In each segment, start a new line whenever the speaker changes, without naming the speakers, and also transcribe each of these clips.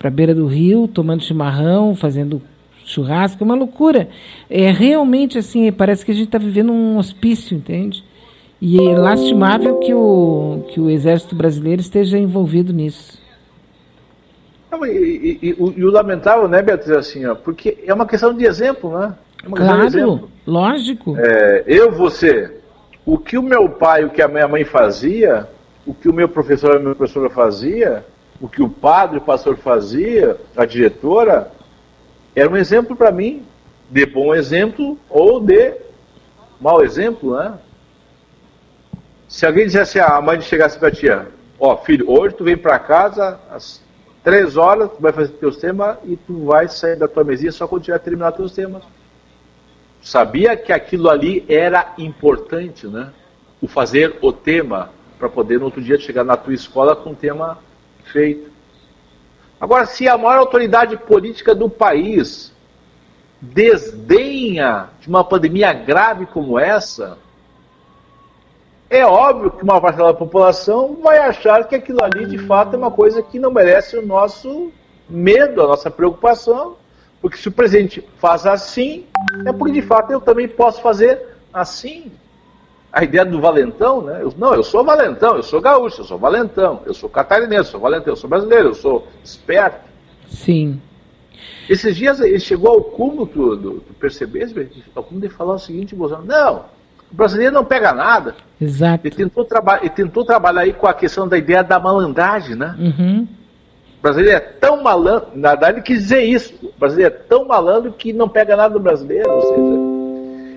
para a beira do rio, tomando chimarrão, fazendo churrasco, é uma loucura. É realmente assim, parece que a gente está vivendo um hospício, entende? E é lastimável que o Exército Brasileiro esteja envolvido nisso.
E o lamentável, né, Beatriz, assim, ó, porque é uma questão de exemplo, né? É uma questão de exemplo.
Lógico.
Você, o que o meu pai, o que a minha mãe fazia, o que o meu professor e a minha professora fazia, o que o padre, o pastor fazia, a diretora, era um exemplo para mim, de bom exemplo ou de mau exemplo, né? Se alguém dissesse, a mãe chegasse para a tia, filho, hoje tu vem para casa às 3 horas, tu vai fazer teus temas e tu vai sair da tua mesinha só quando tiver terminado teus temas. Sabia que aquilo ali era importante, né? O fazer o tema, para poder no outro dia chegar na tua escola com o tema feito. Agora, se a maior autoridade política do país desdenha de uma pandemia grave como essa, é óbvio que uma parcela da população vai achar que aquilo ali de fato é uma coisa que não merece o nosso medo, a nossa preocupação, porque se o presidente faz assim, é porque de fato eu também posso fazer assim. A ideia do valentão, né? Eu sou valentão, eu sou gaúcho, eu sou valentão, eu sou catarinense, eu sou valentão, eu sou brasileiro, eu sou esperto.
Sim.
Esses dias ele chegou ao cúmulo, tu percebesse, ao cúmulo de falar o seguinte, Bolsonaro, não, o brasileiro não pega nada.
Exato.
Ele tentou trabalhar aí com a questão da ideia da malandragem, né?
Uhum.
O brasileiro é tão malandro, na verdade ele quis dizer isso, o brasileiro é tão malandro que não pega nada do brasileiro, ou seja,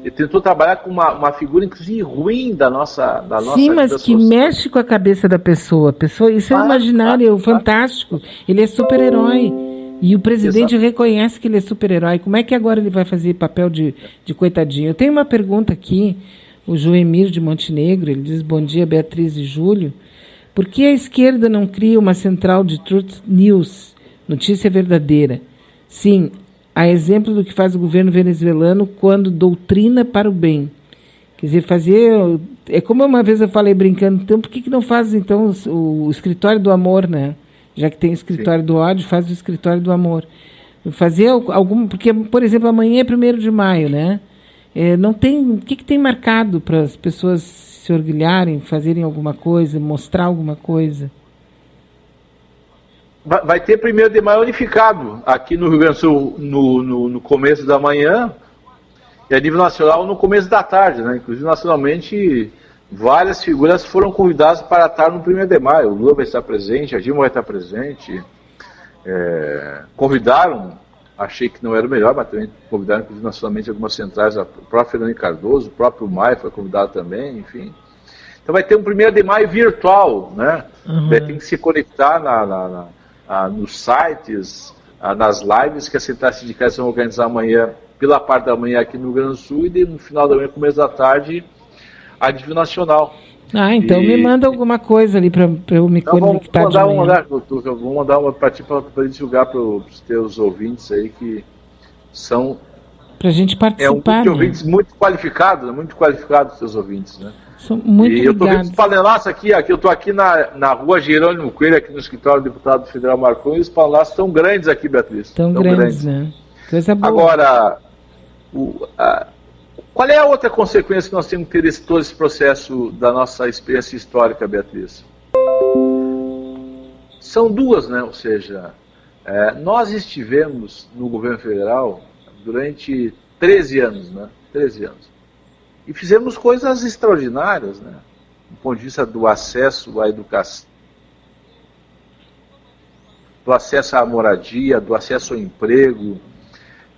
ele tentou trabalhar com uma figura, inclusive, ruim da nossa
Sim, mas que mexe com a cabeça da pessoa. Isso é um imaginário fantástico. Ele é super-herói. E o presidente reconhece que ele é super-herói. Como é que agora ele vai fazer papel de coitadinho? Eu tenho uma pergunta aqui, o Joemir de Montenegro, ele diz, bom dia, Beatriz e Júlio. Por que a esquerda não cria uma central de Truth News, notícia verdadeira? Sim, a exemplo do que faz o governo venezuelano quando doutrina para o bem. Quer dizer, fazer... É como uma vez eu falei brincando, então por que não faz então o escritório do amor, né? Já que tem o escritório do ódio, faz o escritório do amor. Fazer algum... Porque, por exemplo, amanhã é 1º de maio, né? Não tem... O que tem marcado para as pessoas se orgulharem, fazerem alguma coisa, mostrar alguma coisa?
Vai ter 1º de maio unificado aqui no Rio Grande do Sul no começo da manhã e a nível nacional no começo da tarde, né? Inclusive nacionalmente várias figuras foram convidadas para estar no 1º de maio. O Lula vai estar presente, a Dilma vai estar presente. Convidaram, achei que não era o melhor, mas também convidaram inclusive nacionalmente algumas centrais, o próprio Fernando Cardoso, o próprio Maia foi convidado também, enfim. Então vai ter um 1º de maio virtual, né?
Uhum.
Tem que se conectar nos sites, nas lives que as centrais sindicais vão organizar amanhã, pela parte da manhã aqui no Rio Grande do Sul e no final da manhã, começo da tarde, a nível nacional.
Então me manda alguma coisa ali para eu me conectar de manhã.
Vou mandar uma para ti para divulgar para os teus ouvintes aí que são...
Para a gente participar,
é um grupo de ouvintes muito qualificados os teus ouvintes, né?
São muito
e eu estou vendo
ligados.
os panelaços aqui, eu estou aqui na rua Jerônimo Coelho, aqui no escritório do deputado federal Marcon, e os panelaços estão grandes aqui, Beatriz.
Tão grandes, né? Coisa boa.
Agora, qual é a outra consequência que nós temos que ter de todo esse processo da nossa experiência histórica, Beatriz? São duas, né? Ou seja, nós estivemos no governo federal durante 13 anos, né? 13 anos. E fizemos coisas extraordinárias, né? Do ponto de vista do acesso à educação, do acesso à moradia, do acesso ao emprego,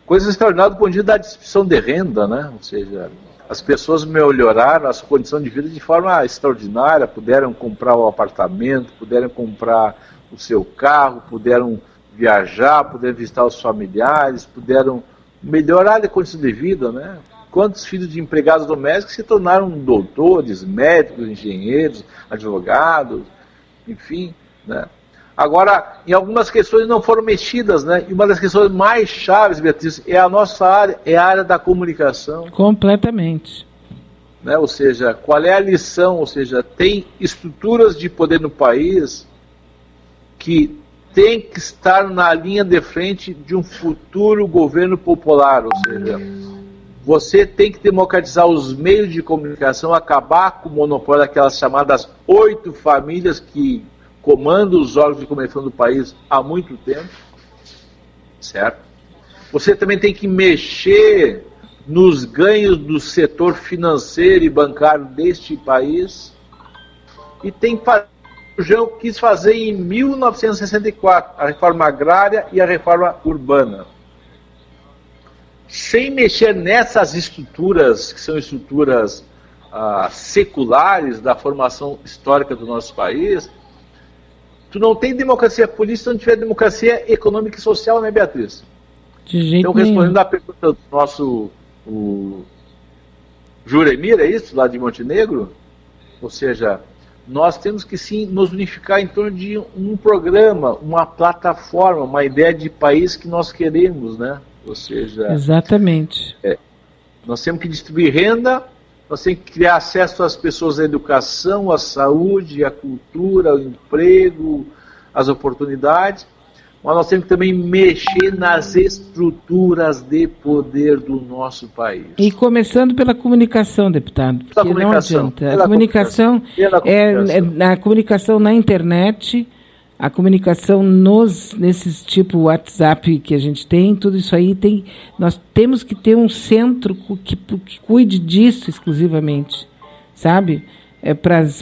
coisas extraordinárias do ponto de vista da distribuição de renda, né? Ou seja, as pessoas melhoraram a sua condição de vida de forma extraordinária, puderam comprar o apartamento, puderam comprar o seu carro, puderam viajar, puderam visitar os familiares, puderam melhorar a condição de vida, né? Quantos filhos de empregados domésticos se tornaram doutores, médicos, engenheiros, advogados, enfim, né? Agora, em algumas questões não foram mexidas, né? E uma das questões mais chaves, Beatriz, é a nossa área, é a área da comunicação.
Completamente.
Né? Ou seja, qual é a lição? Ou seja, tem estruturas de poder no país que tem que estar na linha de frente de um futuro governo popular, ou seja, você tem que democratizar os meios de comunicação, acabar com o monopólio daquelas chamadas 8 famílias que comandam os órgãos de comunicação do país há muito tempo, certo? Você também tem que mexer nos ganhos do setor financeiro e bancário deste país e tem que fazer o que o Jean quis fazer em 1964, a reforma agrária e a reforma urbana. Sem mexer nessas estruturas, que são estruturas seculares da formação histórica do nosso país, tu não tem democracia política se não tiver democracia econômica e social, né, Beatriz?
De jeito
então, respondendo
nenhum.
à pergunta do nosso Juremir, é isso, lá de Montenegro? Ou seja, nós temos que sim nos unificar em torno de um programa, uma plataforma, uma ideia de país que nós queremos, né? Ou seja,
exatamente.
Nós temos que distribuir renda, nós temos que criar acesso às pessoas à educação, à saúde, à cultura, ao emprego, às oportunidades, mas nós temos que também mexer nas estruturas de poder do nosso país.
E começando pela comunicação, deputado, porque não adianta. A comunicação a comunicação na internet, a comunicação nesses tipo WhatsApp que a gente tem, tudo isso aí nós temos que ter um centro que cuide disso exclusivamente, sabe?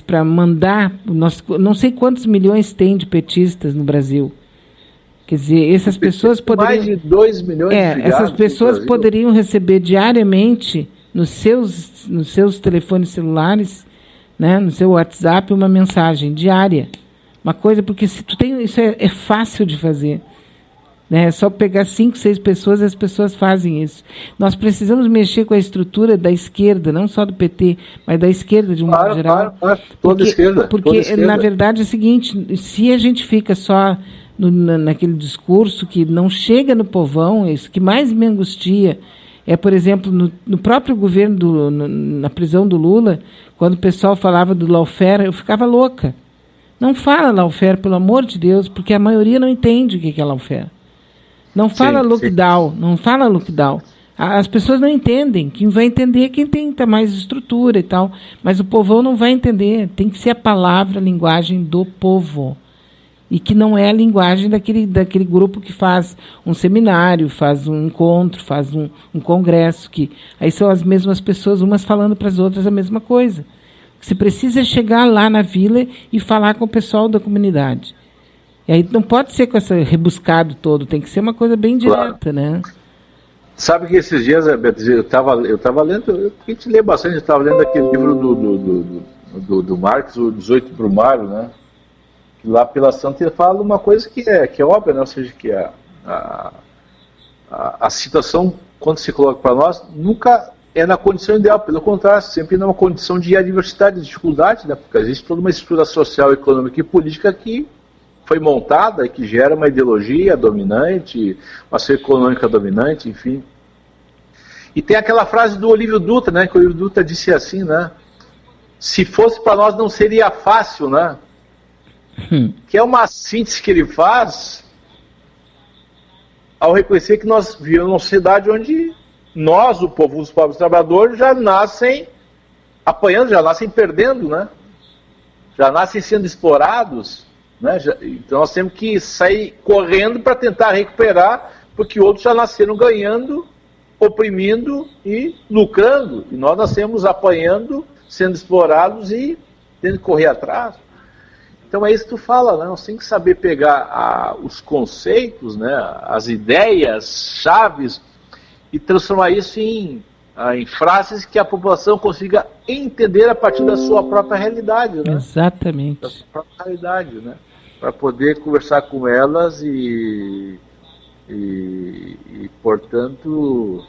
Para mandar, não sei quantos milhões tem de petistas no Brasil. Quer dizer, essas pessoas poderiam...
Mais de 2 milhões de filiados
essas pessoas poderiam receber diariamente nos seus telefones celulares, né, no seu WhatsApp, uma mensagem diária. Uma coisa, porque se tu tem, isso é fácil de fazer. Né? É só pegar 5, 6 pessoas e as pessoas fazem isso. Nós precisamos mexer com a estrutura da esquerda, não só do PT, mas da esquerda de um modo geral.
Claro, toda esquerda.
Porque, na verdade, é o seguinte, se a gente fica só naquele discurso que não chega no povão, isso que mais me angustia é, por exemplo, no próprio governo, na prisão do Lula, quando o pessoal falava do lawfare, eu ficava louca. Não fala lawfare, pelo amor de Deus, porque a maioria não entende o que é lawfare. Não fala lockdown, não fala lockdown. As pessoas não entendem. Quem vai entender é quem tem mais estrutura e tal. Mas o povão não vai entender. Tem que ser a palavra, a linguagem do povo. E que não é a linguagem daquele grupo que faz um seminário, faz um encontro, faz um congresso, que aí são as mesmas pessoas, umas falando para as outras a mesma coisa. Você precisa chegar lá na vila e falar com o pessoal da comunidade. E aí não pode ser com esse rebuscado todo, tem que ser uma coisa bem direta, né?
Sabe que esses dias, Beatriz, eu estava lendo, a gente lê bastante, eu estava lendo aquele livro do Marx, o 18 Brumário, né? Que lá pela Santa ele fala uma coisa que é óbvia, né? Ou seja, que a situação, quando se coloca para nós, nunca é na condição ideal, pelo contrário, sempre numa condição de adversidade, de dificuldade, né? Porque existe toda uma estrutura social, econômica e política que foi montada e que gera uma ideologia dominante, uma ação econômica dominante, enfim. E tem aquela frase do Olívio Dutra, né? Que o Olívio Dutra disse assim, né? Se fosse para nós não seria fácil, né? Que é uma síntese que ele faz ao reconhecer que nós vivemos numa sociedade onde nós, o povo, os pobres trabalhadores, já nascem apanhando, já nascem perdendo, né? Já nascem sendo explorados, né? Então nós temos que sair correndo para tentar recuperar, porque outros já nasceram ganhando, oprimindo e lucrando. E nós nascemos apanhando, sendo explorados e tendo que correr atrás. Então é isso que tu fala, né? Nós temos que saber pegar os conceitos, né? As ideias, chaves, e transformar isso em frases que a população consiga entender a partir da sua própria realidade, né?
Exatamente.
Da sua própria realidade, né? Para poder conversar com elas e portanto...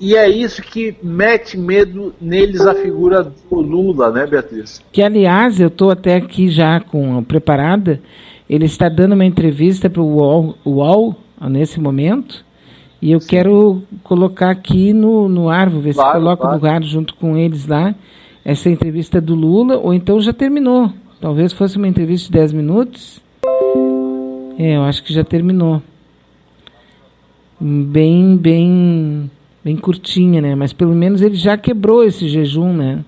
E é isso que mete medo neles, a figura do Lula, né, Beatriz?
Que, aliás, eu estou até aqui já preparada, ele está dando uma entrevista para o UOL nesse momento, e eu quero colocar aqui no ar, vou ver se coloco no ar junto com eles lá, essa entrevista do Lula, ou então já terminou, talvez fosse uma entrevista de 10 minutos, Eu acho que já terminou. Bem curtinha, né? Mas pelo menos ele já quebrou esse jejum, né?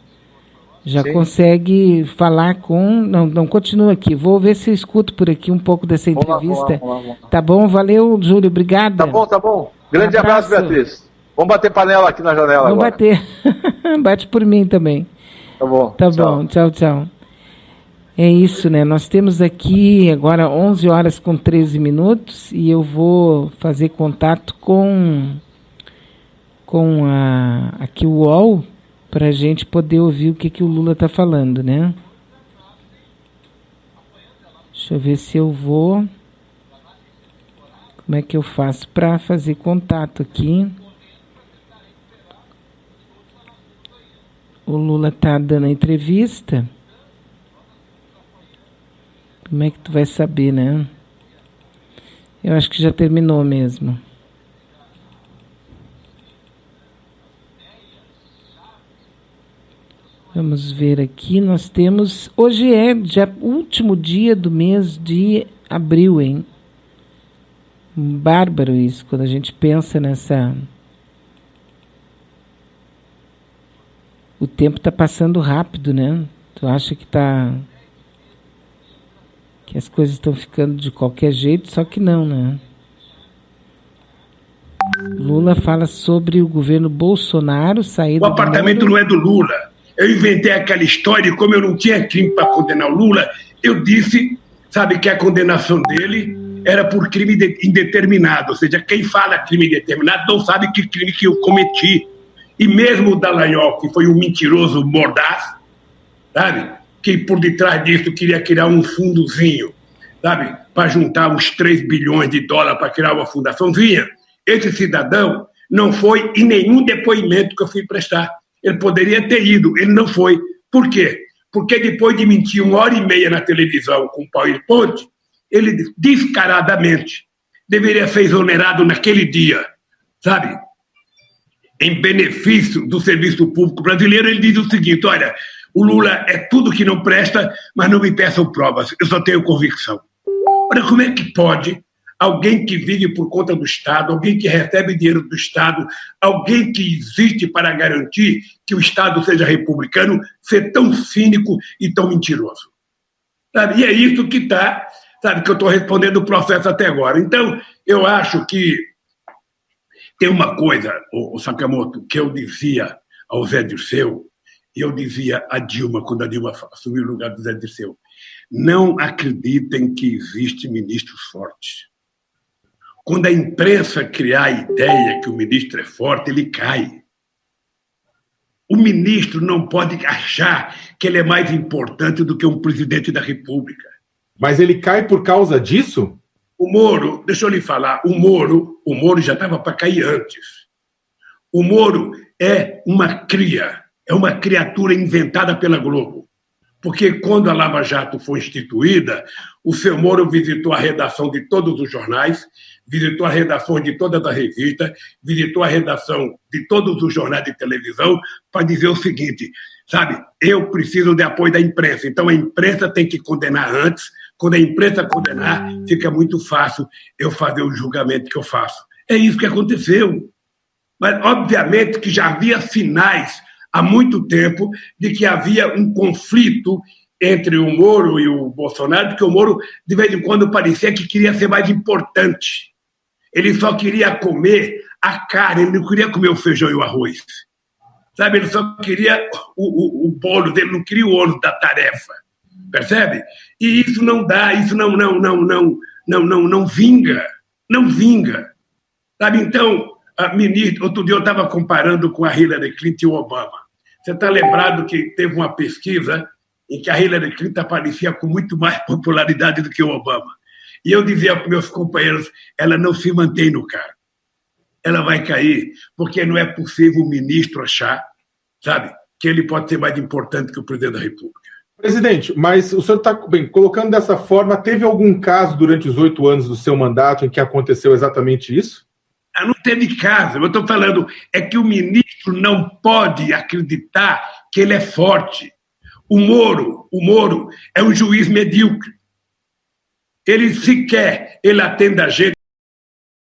Já
Sim.
consegue falar com... Não, continua aqui. Vou ver se eu escuto por aqui um pouco dessa entrevista.
Vamos lá.
Tá bom? Valeu, Júlio. Obrigada.
Tá bom. Grande abraço, Beatriz. Vamos bater panela aqui na janela
Vamos
agora.
bater. Bate por mim também.
Tá bom.
Tá bom. Tchau. É isso, né? Nós temos aqui agora 11 horas com 13 minutos e eu vou fazer contato com aqui o UOL para a gente poder ouvir o que o Lula está falando, né? Deixa eu ver se eu vou... Como é que eu faço para fazer contato aqui? O Lula está dando a entrevista. Como é que tu vai saber, né? Eu acho que já terminou mesmo. Vamos ver aqui. Nós temos... Hoje é já último dia do mês de abril, hein? Bárbaro isso, quando a gente pensa nessa... O tempo está passando rápido, né? Tu acha que que as coisas estão ficando de qualquer jeito, só que não, né? Lula fala sobre o governo Bolsonaro sair do...
O apartamento não é do Lula. Eu inventei aquela história e como eu não tinha crime para condenar o Lula, eu disse, sabe, que a condenação dele era por crime indeterminado. Ou seja, quem fala crime indeterminado não sabe que crime que eu cometi. E mesmo o Dallagnol, que foi um mentiroso mordaz, sabe, que por detrás disso queria criar um fundozinho, sabe, para juntar uns 3 bilhões de dólares para criar uma fundaçãozinha, esse cidadão não foi em nenhum depoimento que eu fui prestar. Ele poderia ter ido, ele não foi. Por quê? Porque depois de mentir 1h30 na televisão com o PowerPoint, ele descaradamente deveria ser exonerado naquele dia, sabe? Em benefício do serviço público brasileiro, ele diz o seguinte: olha, o Lula é tudo que não presta, mas não me peçam provas, eu só tenho convicção. Olha, como é que pode alguém que vive por conta do Estado, alguém que recebe dinheiro do Estado, alguém que existe para garantir que o Estado seja republicano, ser tão cínico e tão mentiroso? Sabe? E é isso que está, sabe, que eu estou respondendo o processo até agora. Então, eu acho que tem uma coisa, o Sakamoto, que eu dizia ao Zé Dirceu, e eu dizia a Dilma, quando a Dilma assumiu o lugar do Zé Dirceu: não acreditem que existe ministros fortes. Quando a imprensa criar a ideia que o ministro é forte, ele cai. O ministro não pode achar que ele é mais importante do que um presidente da República.
Mas ele cai por causa disso?
O Moro, deixa eu lhe falar, o Moro já estava para cair antes. O Moro é uma cria, é uma criatura inventada pela Globo. Porque quando a Lava Jato foi instituída, o seu Moro visitou a redação de todos os jornais, visitou a redação de todas as revistas, visitou a redação de todos os jornais de televisão para dizer o seguinte, sabe, eu preciso de apoio da imprensa, então a imprensa tem que condenar antes, quando a imprensa condenar, fica muito fácil eu fazer o julgamento que eu faço. É isso que aconteceu. Mas, obviamente, que já havia sinais há muito tempo de que havia um conflito entre o Moro e o Bolsonaro, porque o Moro, de vez em quando, parecia que queria ser mais importante. Ele só queria comer a carne, ele não queria comer o feijão e o arroz. Sabe, ele só queria o bolo dele, não queria o ônus da tarefa. Percebe? E isso não dá, isso não vinga. Não vinga. Sabe, então, ministro, outro dia eu estava comparando com a Hillary Clinton e o Obama. Você está lembrado que teve uma pesquisa em que a Hillary Clinton aparecia com muito mais popularidade do que o Obama. E eu dizia para meus companheiros, ela não se mantém no cargo. Ela vai cair, porque não é possível o ministro achar, sabe, que ele pode ser mais importante que o presidente da República.
Presidente, mas o senhor está bem, colocando dessa forma, teve algum caso durante os 8 anos do seu mandato em que aconteceu exatamente isso?
Não teve caso, eu estou falando, é que o ministro não pode acreditar que ele é forte. O Moro é um juiz medíocre. ele sequer ele atende a gente.